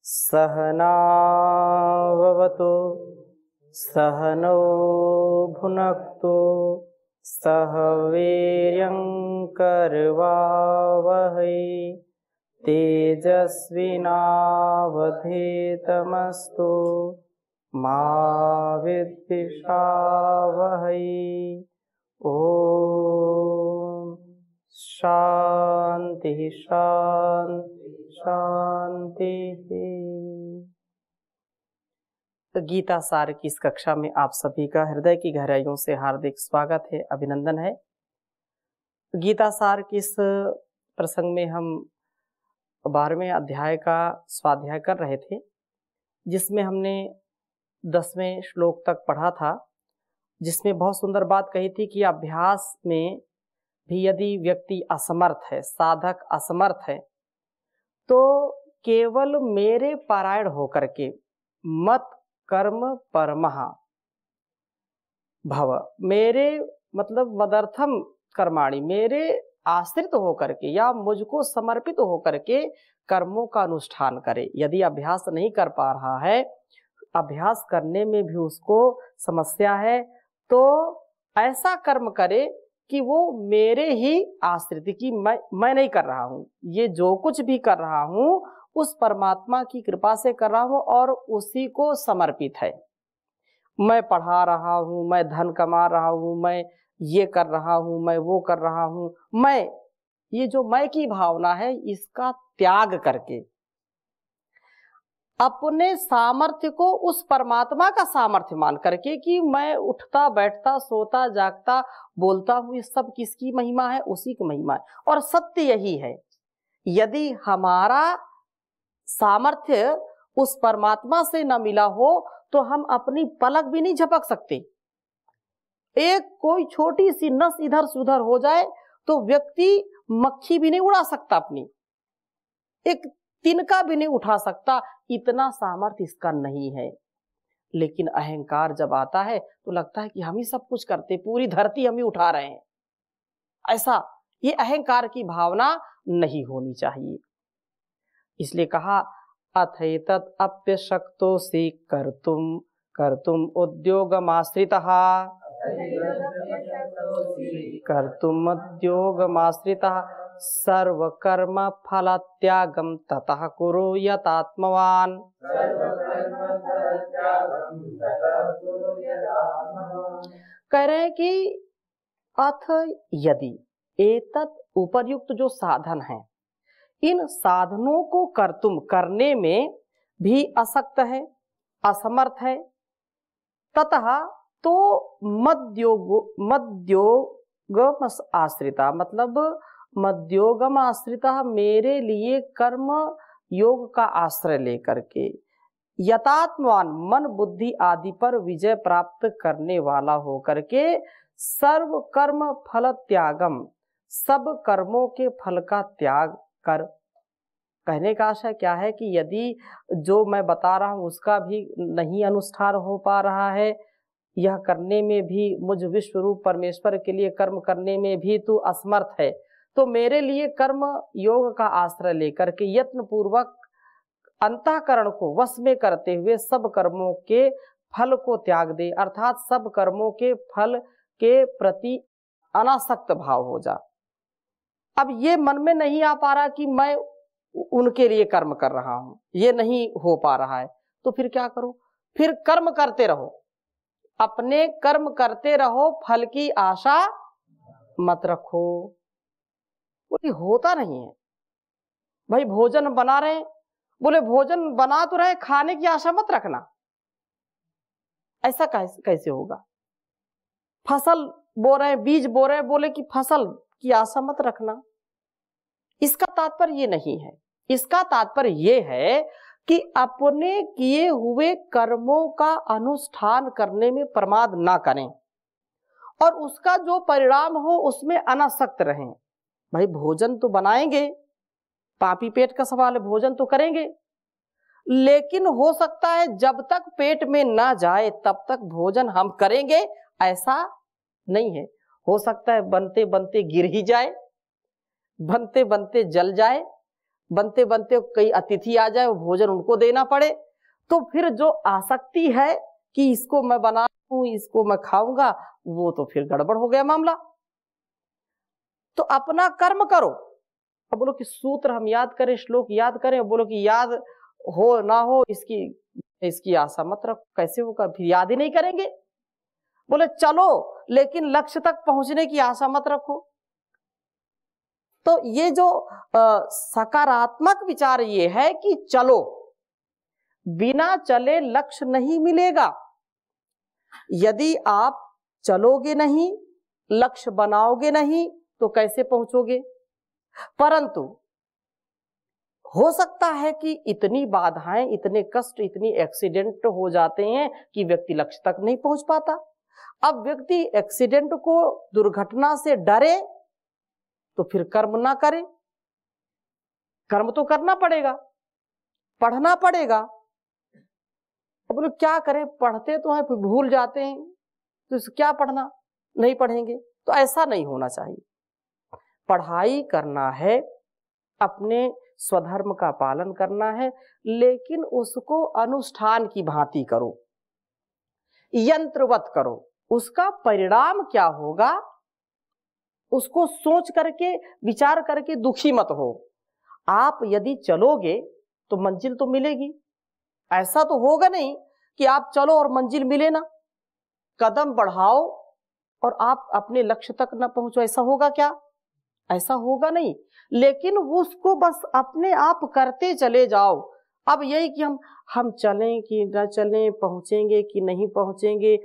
सहनाववतु सहनौ भुनक्तु सह वीर्यङ्करवावहै तेजस्विनावधीतमस्तु मा विद्विषावहै। ओम शांति शांति शांति। गीता सार की इस कक्षा में आप सभी का हृदय की गहराइयों से हार्दिक स्वागत है, अभिनंदन है। गीता सार की इस प्रसंग में हम 12वें अध्याय का स्वाध्याय कर रहे थे, जिसमें हमने 10वें श्लोक तक पढ़ा था, जिसमें बहुत सुंदर बात कही थी कि अभ्यास में भी यदि व्यक्ति असमर्थ है, साधक असमर्थ है, तो केवल मेरे पारायण होकर के मत कर्म परमः भव, मेरे मतलब मदर्थम कर्माणि, मेरे आश्रित होकर के या मुझको समर्पित होकर के कर्मों का अनुष्ठान करे। यदि अभ्यास नहीं कर पा रहा है, अभ्यास करने में भी उसको समस्या है, तो ऐसा कर्म करे कि वो मेरे ही आश्रित, कि मैं नहीं कर रहा हूँ, ये जो कुछ भी कर रहा हूँ उस परमात्मा की कृपा से कर रहा हूँ और उसी को समर्पित है। मैं पढ़ा रहा हूँ, मैं धन कमा रहा हूँ, मैं ये कर रहा हूँ, मैं वो कर रहा हूँ, मैं, ये जो मैं की भावना है इसका त्याग करके अपने सामर्थ्य को उस परमात्मा का सामर्थ्य मान करके कि मैं उठता बैठता सोता जागता बोलता हूँ, ये सब किसकी महिमा है? उसी की महिमा है। और सत्य यही है, यदि हमारा सामर्थ्य उस परमात्मा से न मिला हो तो हम अपनी पलक भी नहीं झपक सकते। एक कोई छोटी सी नस इधर से उधर हो जाए तो व्यक्ति मक्खी भी नहीं उड़ा सकता, अपनी एक तिनका भी नहीं उठा सकता, इतना सामर्थ्य इसका नहीं है। लेकिन अहंकार जब आता है तो लगता है कि हम ही सब कुछ करते, पूरी धरती हम ही उठा रहे हैं। ऐसा ये अहंकार की भावना नहीं होनी चाहिए। इसलिए कहा अथैतत् अप्यशक्तोऽसि कर्तुम उद्योगमाश्रितः, कर्तुम उद्योगमाश्रितः सर्वकर्म फलत्यागं ततः कुरु यतात्मवान्। कह रहे हैं कि अथ यदि एतत् उपर्युक्त जो साधन है, इन साधनों को कर्तुम करने में भी असक्त है, असमर्थ है, ततः तो मद्योगम आश्रिता, मतलब मद्योगम आश्रिता, मेरे लिए कर्म योग का आश्रय लेकर के यतात्मवान, मन बुद्धि आदि पर विजय प्राप्त करने वाला होकर के सर्व कर्म फल त्यागम, सब कर्मों के फल का त्याग कर। कहने का आशय क्या है कि यदि जो मैं बता रहा हूं उसका भी नहीं अनुष्ठान हो पा रहा है, यह करने में भी मुझ विश्व रूप परमेश्वर के लिए कर्म करने में भी तू असमर्थ है, तो मेरे लिए कर्म योग का आश्रय लेकर के यत्न पूर्वक अंतःकरण को वश में करते हुए सब कर्मों के फल को त्याग दे, अर्थात सब कर्मों के फल के प्रति अनासक्त भाव हो जा। अब ये मन में नहीं आ पा रहा कि मैं उनके लिए कर्म कर रहा हूं, ये नहीं हो पा रहा है, तो फिर क्या करो? फिर कर्म करते रहो, अपने कर्म करते रहो, फल की आशा मत रखो। बोले होता नहीं है भाई, भोजन बना रहे, बोले भोजन बना तो रहे, खाने की आशा मत रखना। ऐसा कैसे होगा? फसल बो रहे, बीज बो रहे, बोले कि फसल की आशा मत रखना। इसका तात्पर्य ये नहीं है। इसका तात्पर्य ये है कि अपने किए हुए कर्मों का अनुष्ठान करने में प्रमाद ना करें और उसका जो परिणाम हो उसमें अनासक्त रहें। भाई भोजन तो बनाएंगे, पापी पेट का सवाल है, भोजन तो करेंगे, लेकिन हो सकता है जब तक पेट में ना जाए तब तक भोजन हम करेंगे, ऐसा नहीं है। हो सकता है बनते बनते गिर ही जाए, बनते बनते जल जाए, बनते बनते कई अतिथि आ जाए, वो भोजन उनको देना पड़े, तो फिर जो आसक्ति है कि इसको मैं बना दूं, इसको मैं खाऊंगा, वो तो फिर गड़बड़ हो गया मामला। तो अपना कर्म करो। अब बोलो कि सूत्र हम याद करें, श्लोक याद करें, बोलो कि याद हो ना हो इसकी आशा मत रखो। कैसे होगा, फिर याद ही नहीं करेंगे। बोले चलो, लेकिन लक्ष्य तक पहुंचने की आशा मत रखो। तो ये जो सकारात्मक विचार ये है कि चलो, बिना चले लक्ष्य नहीं मिलेगा। यदि आप चलोगे नहीं, लक्ष्य बनाओगे नहीं, तो कैसे पहुंचोगे? परंतु हो सकता है कि इतनी बाधाएं, इतने कष्ट, इतनी एक्सीडेंट हो जाते हैं कि व्यक्ति लक्ष्य तक नहीं पहुंच पाता। अब व्यक्ति एक्सीडेंट को, दुर्घटना से डरे तो फिर कर्म ना करे। कर्म तो करना पड़ेगा, पढ़ना पड़ेगा। अब बोलो क्या करें, पढ़ते तो हैं फिर भूल जाते हैं, तो क्या पढ़ना, नहीं पढ़ेंगे। तो ऐसा नहीं होना चाहिए। पढ़ाई करना है, अपने स्वधर्म का पालन करना है, लेकिन उसको अनुष्ठान की भांति करो, यंत्रवत करो। उसका परिणाम क्या होगा उसको सोच करके, विचार करके दुखी मत हो। आप यदि चलोगे तो मंजिल तो मिलेगी। ऐसा तो होगा नहीं कि आप चलो और मंजिल मिले ना। कदम बढ़ाओ और आप अपने लक्ष्य तक ना पहुंचो, ऐसा होगा क्या? ऐसा होगा नहीं। लेकिन उसको बस अपने आप करते चले जाओ। अब यही कि हम चलें कि न चलें, पहुंचेंगे कि नहीं पहुंचेंगे,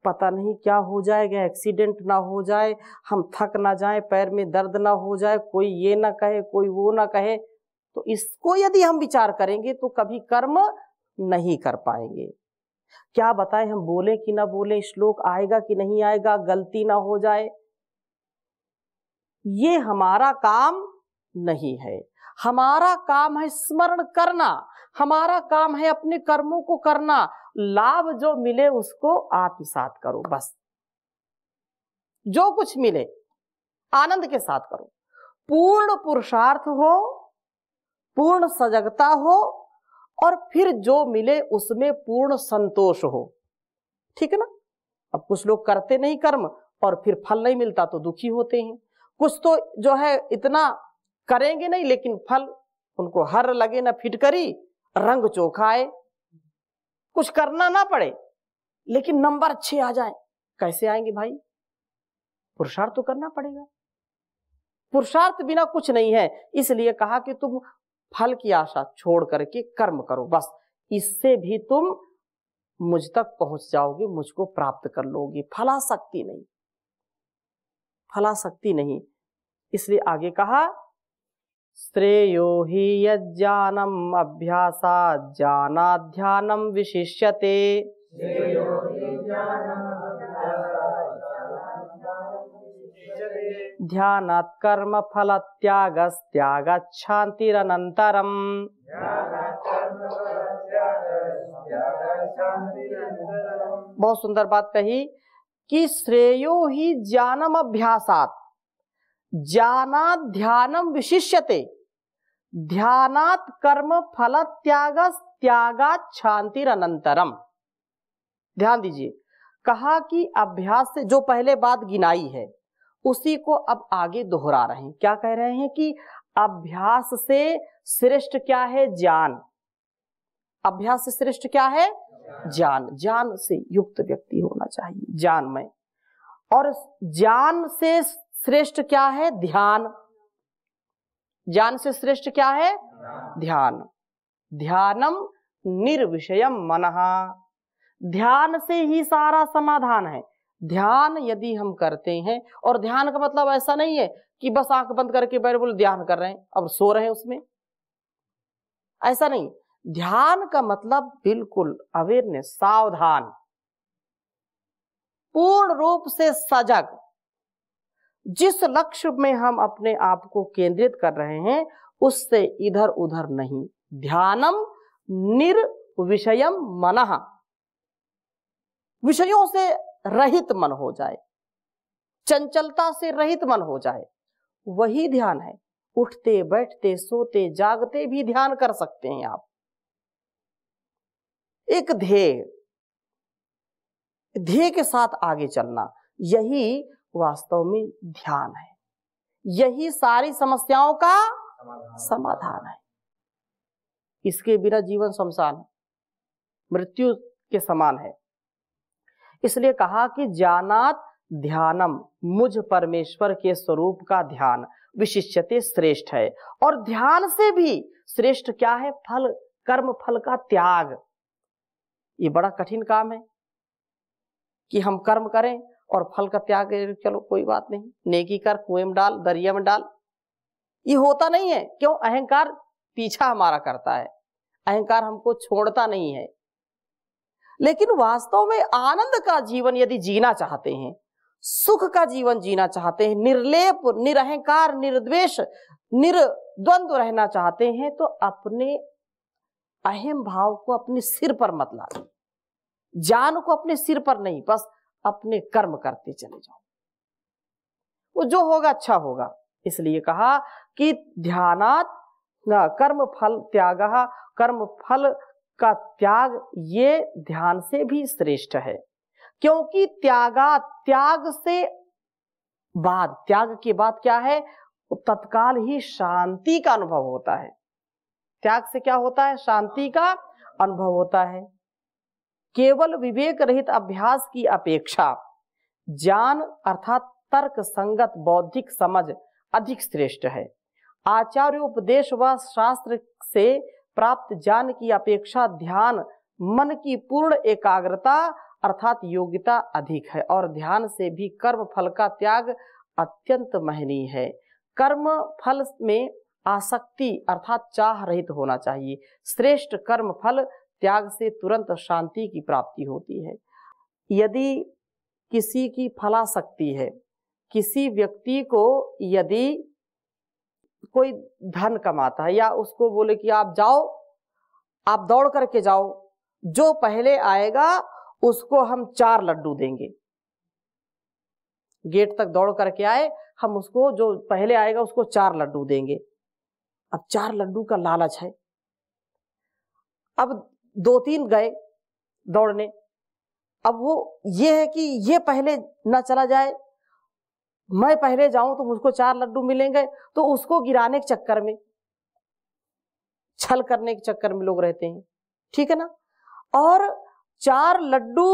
पता नहीं क्या हो जाएगा, एक्सीडेंट ना हो जाए, हम थक ना जाए, पैर में दर्द ना हो जाए, कोई ये ना कहे, कोई वो ना कहे। तो इसको यदि हम विचार करेंगे तो कभी कर्म नहीं कर पाएंगे। क्या बताएं, हम बोले कि ना बोले, श्लोक आएगा कि नहीं आएगा, गलती ना हो जाए, ये हमारा काम नहीं है। हमारा काम है स्मरण करना, हमारा काम है अपने कर्मों को करना। लाभ जो मिले उसको आत्मसात करो, बस। जो कुछ मिले आनंद के साथ करो। पूर्ण पुरुषार्थ हो, पूर्ण सजगता हो, और फिर जो मिले उसमें पूर्ण संतोष हो। ठीक है ना? अब कुछ लोग करते नहीं कर्म और फिर फल नहीं मिलता तो दुखी होते हैं। कुछ तो जो है इतना करेंगे नहीं, लेकिन फल उनको हर लगे ना फिटकरी, रंग चोखा आए, कुछ करना ना पड़े, लेकिन नंबर अच्छे आ जाए। कैसे आएंगे भाई? पुरुषार्थ तो करना पड़ेगा। पुरुषार्थ बिना कुछ नहीं है। इसलिए कहा कि तुम फल की आशा छोड़ करके कर्म करो, बस। इससे भी तुम मुझ तक पहुंच जाओगे, मुझको प्राप्त कर लोगे। फलासक्ति नहीं, फलासक्ति नहीं। इसलिए आगे कहा, श्रेयो हि यज्ञानम अभ्यासात् ज्ञानात् ध्यानं विशिष्यते। ध्यानात् कर्म फल त्यागात् शान्तिरनन्तरम्। बहुत सुंदर बात कही कि श्रेयो ही ज्ञानम अभ्यासात् ज्ञानात् ध्यानं विशिष्यते। ध्यानात् कर्म फल त्यागात् शान्तिरनन्तरम्। ध्यान दीजिए, कहा कि अभ्यास से, जो पहले बात गिनाई है उसी को अब आगे दोहरा रहे हैं। क्या कह रहे हैं कि अभ्यास से श्रेष्ठ क्या है? ज्ञान। अभ्यास से श्रेष्ठ क्या है? ज्ञान। ज्ञान से युक्त व्यक्ति होना चाहिए, ज्ञानमय। और ज्ञान से श्रेष्ठ क्या है? ध्यान। ज्ञान से श्रेष्ठ क्या है? ध्यान। ध्यानम निर्विषयम मनः। ध्यान से ही सारा समाधान है। ध्यान यदि हम करते हैं, और ध्यान का मतलब ऐसा नहीं है कि बस आंख बंद करके बैठ बोले ध्यान कर रहे हैं, अब सो रहे हैं उसमें, ऐसा नहीं। ध्यान का मतलब बिल्कुल अवेयरनेस, सावधान, पूर्ण रूप से सजग। जिस लक्ष्य में हम अपने आप को केंद्रित कर रहे हैं उससे इधर उधर नहीं। ध्यानम निर्विषयम मनः। विषयों से रहित मन हो जाए, चंचलता से रहित मन हो जाए, वही ध्यान है। उठते बैठते सोते जागते भी ध्यान कर सकते हैं आप। एक ध्येय के साथ आगे चलना, यही वास्तव में ध्यान है, यही सारी समस्याओं का समाधान है। इसके बिना जीवन शमशान, मृत्यु के समान है। इसलिए कहा कि जानात ध्यानम, मुझ परमेश्वर के स्वरूप का ध्यान विशिष्यते श्रेष्ठ है। और ध्यान से भी श्रेष्ठ क्या है? फल, कर्म फल का त्याग। ये बड़ा कठिन काम है कि हम कर्म करें और फल का त्याग करें। चलो कोई बात नहीं, नेकी कर, कुएं में डाल, दरिया में डाल, ये होता नहीं है। क्यों? अहंकार पीछा हमारा करता है, अहंकार हमको छोड़ता नहीं है। लेकिन वास्तव में आनंद का जीवन यदि जीना चाहते हैं, सुख का जीवन जीना चाहते हैं, निर्लेप, निरहंकार, निर्द्वेष, निर्द्वंद्व रहना चाहते हैं, तो अपने अहम भाव को अपने सिर पर मत लाओ, जान को अपने सिर पर नहीं, बस अपने कर्म करते चले जाओ, वो जो होगा अच्छा होगा। इसलिए कहा कि ध्यानात कर्म फल त्यागः, कर्म फल का त्याग ये ध्यान से भी श्रेष्ठ है। क्योंकि त्याग से बाद, त्याग के बाद क्या है? तत्काल ही शांति का अनुभव होता है। त्याग से क्या होता है? शांति का अनुभव होता है। केवल विवेक रहित अभ्यास की अपेक्षा ज्ञान अर्थात तर्क संगत बौद्धिक समझ अधिक श्रेष्ठ है। आचार्योपदेश व शास्त्र से प्राप्त ज्ञान की अपेक्षा ध्यान, मन की पूर्ण एकाग्रता अर्थात योग्यता अधिक है। और ध्यान से भी कर्म फल का त्याग अत्यंत महनीय है। कर्म फल में आसक्ति अर्थात चाह रहित होना चाहिए। श्रेष्ठ कर्म फल त्याग से तुरंत शांति की प्राप्ति होती है। यदि किसी की फलासक्ति है, किसी व्यक्ति को यदि कोई धन कमाता है या उसको बोले कि आप जाओ, आप दौड़ करके जाओ, जो पहले आएगा उसको हम 4 लड्डू देंगे, गेट तक दौड़ करके आए, हम उसको, जो पहले आएगा उसको 4 लड्डू देंगे। अब 4 लड्डू का लालच है। अब 2-3 गए दौड़ने, अब वो ये है कि ये पहले ना चला जाए, मैं पहले जाऊं तो मुझको 4 लड्डू मिलेंगे, तो उसको गिराने के चक्कर में, छल करने के चक्कर में लोग रहते हैं, ठीक है ना। और 4 लड्डू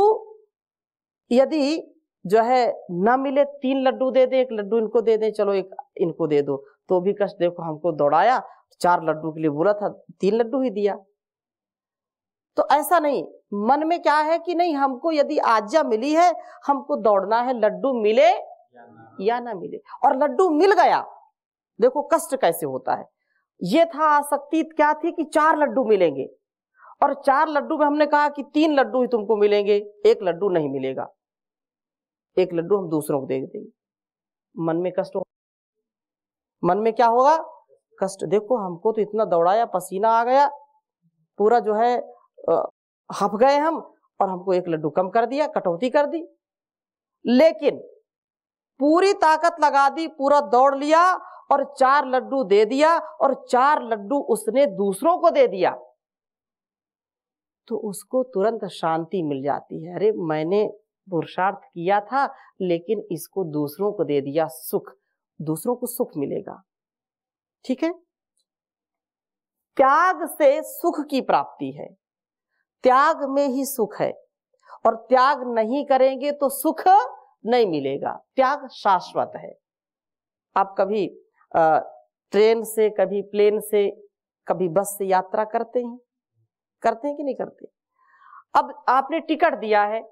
यदि जो है ना मिले, 3 लड्डू दे दे, 1 लड्डू इनको दे दे, चलो 1 इनको दे दो, तो भी कष्ट। देखो हमको दौड़ाया, 4 लड्डू के लिए बोला था, 3 लड्डू ही दिया। तो ऐसा नहीं, मन में क्या है कि नहीं, हमको यदि आज्ञा मिली है, हमको दौड़ना है, लड्डू मिले या ना मिले। और लड्डू मिल गया, देखो कष्ट कैसे होता है। ये था आसक्ति, क्या थी कि 4 लड्डू मिलेंगे, और 4 लड्डू में हमने कहा कि 3 लड्डू ही तुमको मिलेंगे, 1 लड्डू नहीं मिलेगा, 1 लड्डू हम दूसरों को दे देंगे। मन में कष्ट हो, मन में क्या होगा? कष्ट। देखो हमको तो इतना दौड़ाया, पसीना आ गया, पूरा जो है हफ गए हम, और हमको 1 लड्डू कम कर दिया, कटौती कर दी। लेकिन पूरी ताकत लगा दी, पूरा दौड़ लिया और 4 लड्डू दे दिया, और 4 लड्डू उसने दूसरों को दे दिया, तो उसको तुरंत शांति मिल जाती है। अरे मैंने पुरुषार्थ किया था, लेकिन इसको दूसरों को दे दिया, सुख, दूसरों को सुख मिलेगा, ठीक है। त्याग से सुख की प्राप्ति है, त्याग में ही सुख है, और त्याग नहीं करेंगे तो सुख नहीं मिलेगा। त्याग शाश्वत है। आप कभी ट्रेन से, कभी प्लेन से, कभी बस से यात्रा करते हैं कि नहीं करते? अब आपने टिकट दिया है,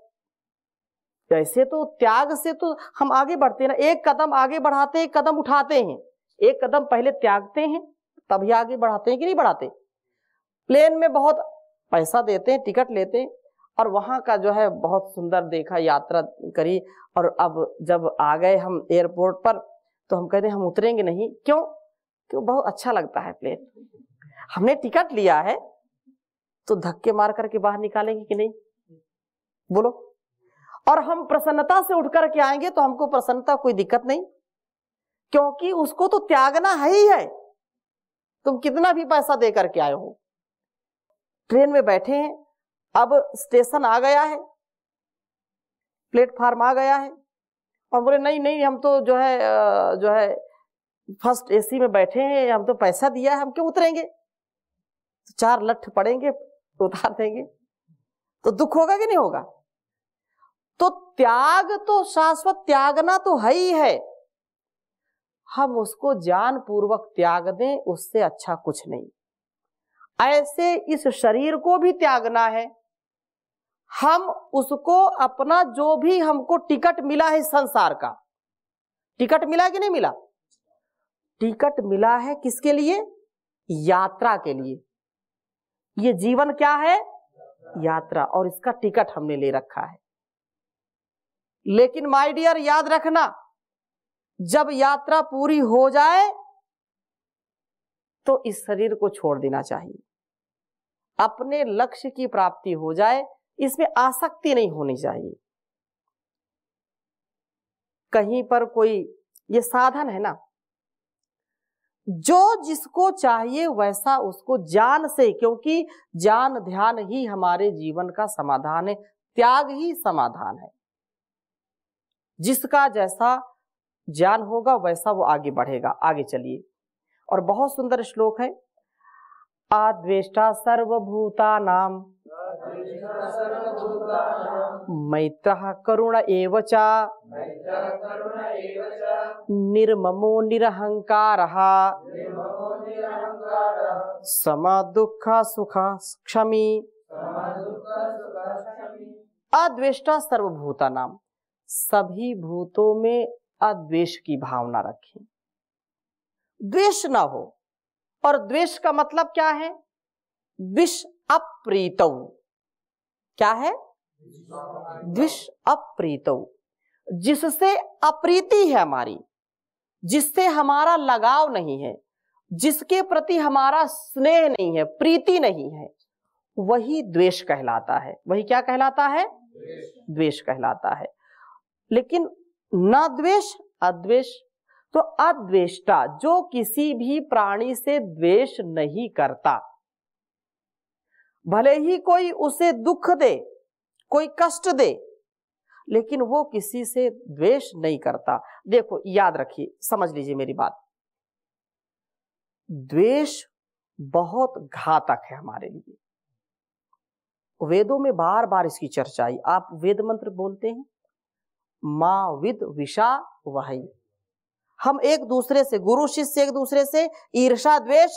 ऐसे तो त्याग से तो हम आगे बढ़ते हैं ना, 1 कदम आगे बढ़ाते हैं, 1 कदम उठाते हैं, 1 कदम पहले त्यागते हैं, तभी आगे बढ़ाते हैं कि नहीं बढ़ाते? प्लेन में बहुत पैसा देते हैं, टिकट लेते हैं, और वहां का जो है बहुत सुंदर देखा, यात्रा करी, और अब जब आ गए हम एयरपोर्ट पर, तो हम कहते हैं हम उतरेंगे नहीं। क्यों? क्यों? बहुत अच्छा लगता है प्लेन, हमने टिकट लिया है, तो धक्के मार करके बाहर निकालेंगे कि नहीं? बोलो। और हम प्रसन्नता से उठ करके आएंगे तो हमको प्रसन्नता, कोई दिक्कत नहीं, क्योंकि उसको तो त्यागना है ही है। तुम कितना भी पैसा दे करके आए हो। ट्रेन में बैठे हैं, अब स्टेशन आ गया है, प्लेटफार्म आ गया है, और बोले नहीं नहीं हम तो जो है फर्स्ट एसी में बैठे हैं, हम तो पैसा दिया है, हम क्यों उतरेंगे। तो 4 लठ पड़ेंगे, उतार देंगे, तो दुख होगा कि नहीं होगा। तो त्याग तो शाश्वत त्यागना तो है ही है, हम उसको जान पूर्वक त्याग दें, उससे अच्छा कुछ नहीं। ऐसे इस शरीर को भी त्यागना है, हम उसको अपना जो भी हमको टिकट मिला है संसार का, टिकट मिला कि नहीं मिला, टिकट मिला है किसके लिए, यात्रा के लिए। ये जीवन क्या है, यात्रा, और इसका टिकट हमने ले रखा है। लेकिन माय डियर याद रखना, जब यात्रा पूरी हो जाए तो इस शरीर को छोड़ देना चाहिए। अपने लक्ष्य की प्राप्ति हो जाए, इसमें आसक्ति नहीं होनी चाहिए। कहीं पर कोई, ये साधन है ना, जो जिसको चाहिए वैसा उसको ज्ञान से, क्योंकि ज्ञान ध्यान ही हमारे जीवन का समाधान है, त्याग ही समाधान है। जिसका जैसा ज्ञान होगा वैसा वो आगे बढ़ेगा। आगे चलिए, और बहुत सुंदर श्लोक है, आद्वेष्टा सर्वभूतानां मैत्रः करुण एव च निर्ममो निरहंकारः सम दुःख सुख क्षमी। अद्वेष्टा सर्वभूतानां, सभी भूतों में अद्वेष की भावना रखें, द्वेष ना हो। और द्वेष का मतलब क्या है, द्विष अप्रीतौ। क्या है, द्विष अप्रीतौ, जिससे अप्रीति है हमारी, जिससे हमारा लगाव नहीं है, जिसके प्रति हमारा स्नेह नहीं है, प्रीति नहीं है, वही द्वेष कहलाता है। वही क्या कहलाता है, द्वेष कहलाता है। लेकिन न द्वेष अद्वेष, तो अद्वेष्टा जो किसी भी प्राणी से द्वेष नहीं करता, भले ही कोई उसे दुख दे, कोई कष्ट दे, लेकिन वो किसी से द्वेष नहीं करता। देखो याद रखिए, समझ लीजिए मेरी बात, द्वेष बहुत घातक है हमारे लिए। वेदों में बार बार इसकी चर्चा आई। आप वेद मंत्र बोलते हैं, मां विद विषा वही। हम एक दूसरे से, गुरु शिष्य एक दूसरे से ईर्षा द्वेष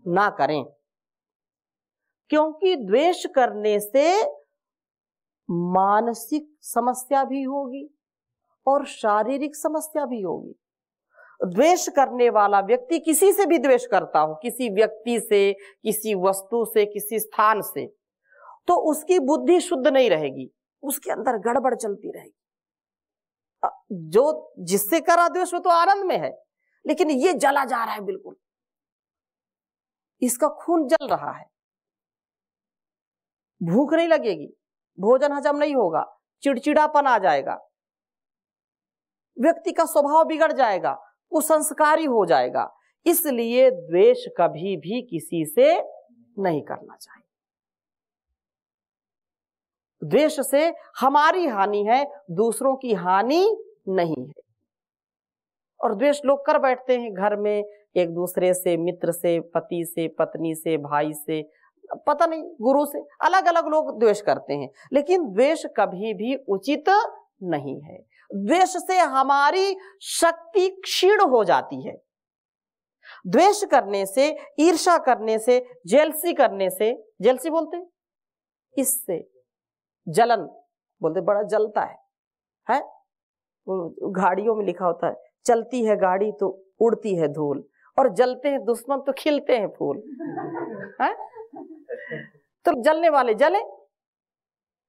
ना करें, क्योंकि द्वेष करने से मानसिक समस्या भी होगी और शारीरिक समस्या भी होगी। द्वेष करने वाला व्यक्ति किसी से भी द्वेष करता हो, किसी व्यक्ति से, किसी वस्तु से, किसी स्थान से, तो उसकी बुद्धि शुद्ध नहीं रहेगी, उसके अंदर गड़बड़ चलती रहेगी। जो जिससे करा द्वेष वो तो आनंद में है, लेकिन ये जला जा रहा है, बिल्कुल इसका खून जल रहा है, भूख नहीं लगेगी, भोजन हजम नहीं होगा, चिड़चिड़ापन आ जाएगा, व्यक्ति का स्वभाव बिगड़ जाएगा, वो संस्कारी हो जाएगा। इसलिए द्वेष कभी भी किसी से नहीं करना चाहिए। द्वेष से हमारी हानि है, दूसरों की हानि नहीं है। और द्वेष लोग कर बैठते हैं घर में, एक दूसरे से, मित्र से, पति से, पत्नी से, भाई से, पता नहीं गुरु से, अलग अलग लोग द्वेष करते हैं, लेकिन द्वेष कभी भी उचित नहीं है। द्वेष से हमारी शक्ति क्षीण हो जाती है। द्वेष करने से, ईर्ष्या करने से, जेलसी करने से, जेलसी बोलते हैं, इससे जलन बोलते, बड़ा जलता है? गाड़ियों में लिखा होता है, चलती है गाड़ी तो उड़ती है धूल, और जलते हैं दुश्मन तो खिलते हैं फूल। है? तो जलने वाले जले।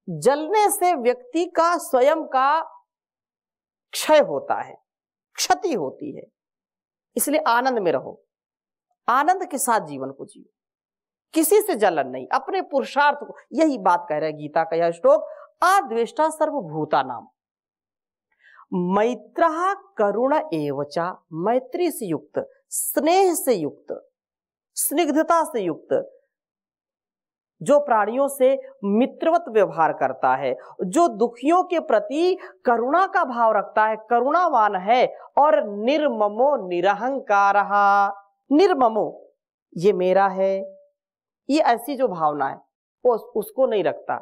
जलने से व्यक्ति का स्वयं का क्षय होता है, क्षति होती है। इसलिए आनंद में रहो, आनंद के साथ जीवन को जियो, किसी से जलन नहीं, अपने पुरुषार्थ को। यही बात कह रहा है गीता का यह श्लोक, अद्वेष्टा सर्वभूतानां मैत्रः करुण एव च, मैत्री से युक्त, स्नेह से युक्त, स्निग्धता से युक्त, जो प्राणियों से मित्रवत व्यवहार करता है, जो दुखियों के प्रति करुणा का भाव रखता है, करुणावान है, और निर्ममो निरहंकारः, निर्ममो ये मेरा है, ये ऐसी जो भावना है वो उसको नहीं रखता,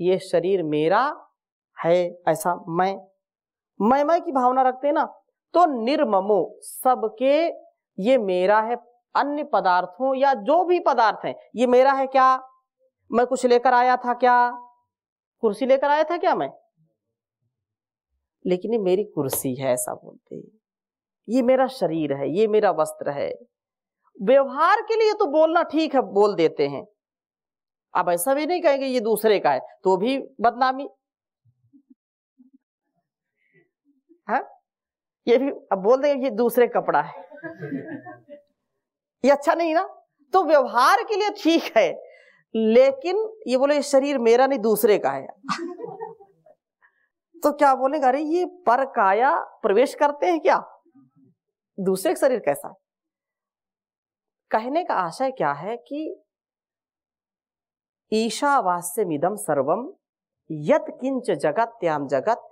ये शरीर मेरा है, ऐसा मैं की भावना रखते हैं ना, तो निर्ममो सबके ये मेरा है, अन्य पदार्थों या जो भी पदार्थ हैं ये मेरा है। क्या मैं कुछ लेकर आया था? क्या कुर्सी लेकर आया था क्या मैं? लेकिन ये मेरी कुर्सी है ऐसा बोलते हैं, ये मेरा शरीर है, ये मेरा वस्त्र है। व्यवहार के लिए तो बोलना ठीक है, बोल देते हैं, अब ऐसा भी नहीं कहेंगे ये दूसरे का है, तो भी बदनामी है, ये भी अब बोल देंगे ये दूसरे कपड़ा है, ये अच्छा नहीं ना। तो व्यवहार के लिए ठीक है, लेकिन ये बोले शरीर मेरा नहीं दूसरे का है तो क्या बोलेगा, अरे ये पर काया प्रवेश करते हैं क्या, दूसरे का शरीर कैसा है। कहने का आशय क्या है कि ईशावास्यमिदं सर्वम यत् किंच जगत्याम जगत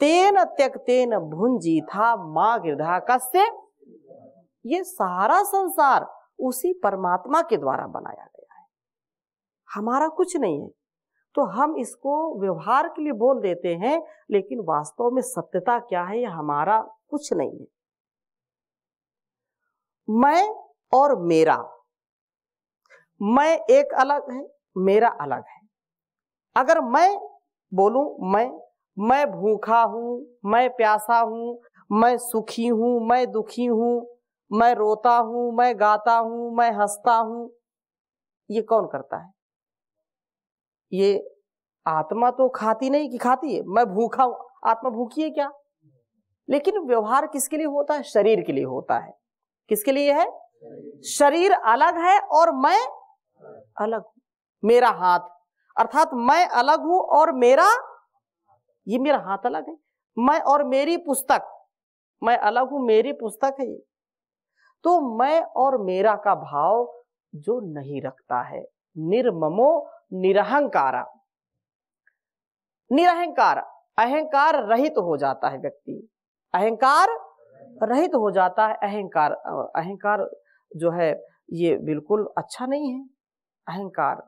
तेन त्यक्तेन भुंजीथा मां गिरधा कस्य, ये सारा संसार उसी परमात्मा के द्वारा बनाया गया है, हमारा कुछ नहीं है। तो हम इसको व्यवहार के लिए बोल देते हैं, लेकिन वास्तव में सत्यता क्या है, ये हमारा कुछ नहीं है। मैं और मेरा, मैं एक अलग है, मेरा अलग है। अगर मैं बोलूं मैं भूखा हूं, मैं प्यासा हूं, मैं सुखी हूं, मैं दुखी हूं, मैं रोता हूं, मैं गाता हूं, मैं हंसता हूं, ये कौन करता है? ये आत्मा तो खाती नहीं कि खाती है। मैं भूखा हूं, आत्मा भूखी है क्या? लेकिन व्यवहार किसके लिए होता है? शरीर के लिए होता है। किसके लिए है? शरीर अलग है और मैं अलग हूं। मेरा हाथ, अर्थात मैं अलग हूं और मेरा, ये मेरा हाथ अलग है। मैं और मेरी पुस्तक, मैं अलग हूं, मेरी पुस्तक है ये। तो मैं और मेरा का भाव जो नहीं रखता है, निर्ममो निरहंकारा, निरहंकार, अहंकार रहित हो जाता है व्यक्ति, अहंकार रहित हो जाता है। अहंकार जो है ये बिल्कुल अच्छा नहीं है। अहंकार,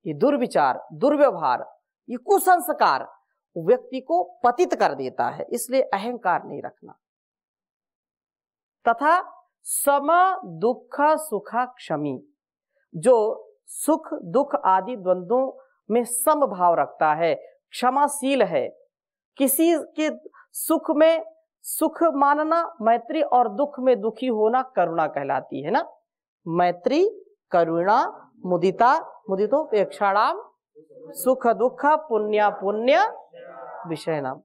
ये दुर्विचार, दुर्व्यवहार, ये कुसंस्कार व्यक्ति को पतित कर देता है, इसलिए अहंकार नहीं रखना। तथा सम दुख सुख क्षमी, जो सुख दुख आदि द्वंद्वों में सम भाव रखता है, क्षमाशील है। किसी के सुख में सुख मानना मैत्री और दुख में दुखी होना करुणा कहलाती है ना। मैत्री, करुणा, मुदिता, मुदितोपेक्षाणाम, सुख दुख पुण्य पुण्य विषयनाम,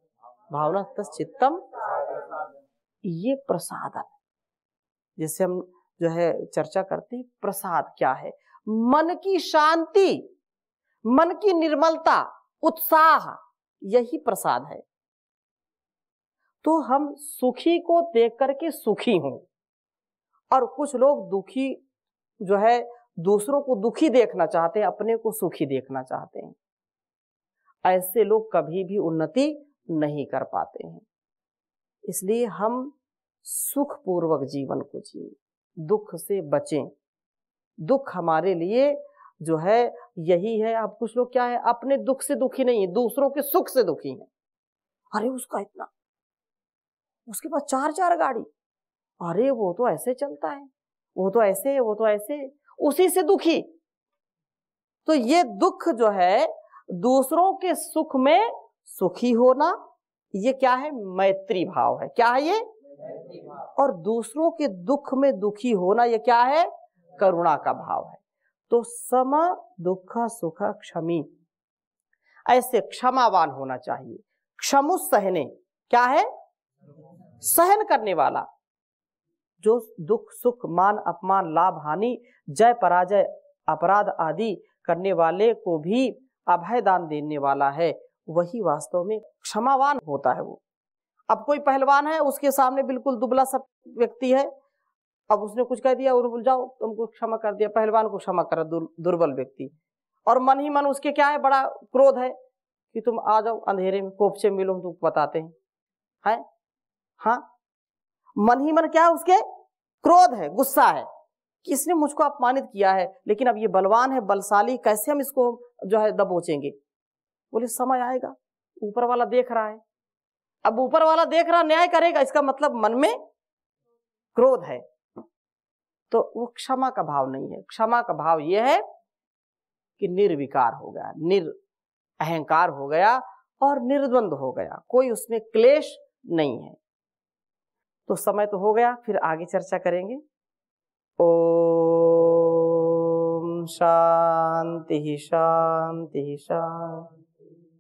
भावना चित्तम, ये प्रसाद है। जैसे हम जो है चर्चा करते हैं, प्रसाद क्या है? मन की शांति, मन की निर्मलता, उत्साह, यही प्रसाद है। तो हम सुखी को देख करके सुखी हों, और कुछ लोग दुखी जो है दूसरों को दुखी देखना चाहते हैं, अपने को सुखी देखना चाहते हैं। ऐसे लोग कभी भी उन्नति नहीं कर पाते हैं। इसलिए हम सुखपूर्वक जीवन को जिए, दुख से बचें। दुख हमारे लिए जो है यही है। अब कुछ लोग क्या है, अपने दुख से दुखी नहीं है, दूसरों के सुख से दुखी हैं। अरे उसका इतना, उसके पास 4 गाड़ी, अरे वो तो ऐसे चलता है, वो तो ऐसे है, वो तो ऐसे, उसी से दुखी। तो ये दुख जो है, दूसरों के सुख में सुखी होना, ये क्या है? मैत्री भाव है। क्या है ये? और दूसरों के दुख में दुखी होना, ये क्या है? करुणा का भाव है। तो सम दुख सुख क्षमी, ऐसे क्षमावान होना चाहिए। क्षमु सहने, क्या है? सहन करने वाला, जो दुख सुख मान अपमान लाभ हानि जय पराजय अपराध आदि करने वाले को भी अभय दान देने वाला है, वही वास्तव में क्षमावान होता है वो। अब कोई पहलवान है, उसके सामने बिल्कुल दुबला सा व्यक्ति है, अब उसने कुछ कह दिया और बोल जाओ तुमको क्षमा कर दिया, पहलवान को क्षमा कर, दुर्बल व्यक्ति, और मन ही मन उसके क्या है, बड़ा क्रोध है कि तुम आ जाओ अंधेरे में कोप से मिलो, तुमको बताते हैं। हाँ, मन ही मन क्या है उसके, क्रोध है, गुस्सा है कि इसने मुझको अपमानित किया है, लेकिन अब ये बलवान है, बलशाली, कैसे हम इसको जो है दबोचेंगे। बोले समय आएगा, ऊपर वाला देख रहा है। अब ऊपर वाला देख रहा, न्याय करेगा, इसका मतलब मन में क्रोध है, तो वो क्षमा का भाव नहीं है। क्षमा का भाव यह है कि निर्विकार हो गया, अहंकार हो गया और निर्द्वंद हो गया, कोई उसमें क्लेश नहीं है। तो समय तो हो गया, फिर आगे चर्चा करेंगे। ओम शांति शांति शांति।